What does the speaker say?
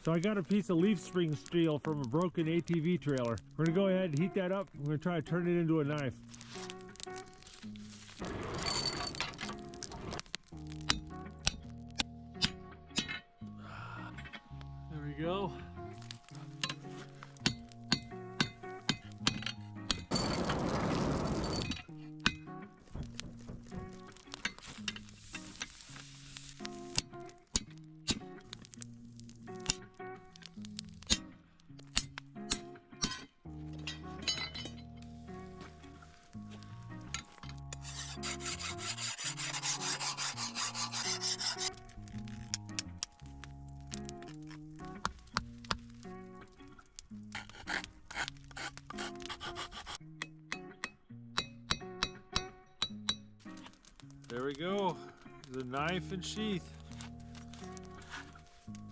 So I got a piece of leaf spring steel from a broken ATV trailer. We're gonna go ahead and heat that up. We're gonna try to turn it into a knife. There we go. There we go, the knife and sheath.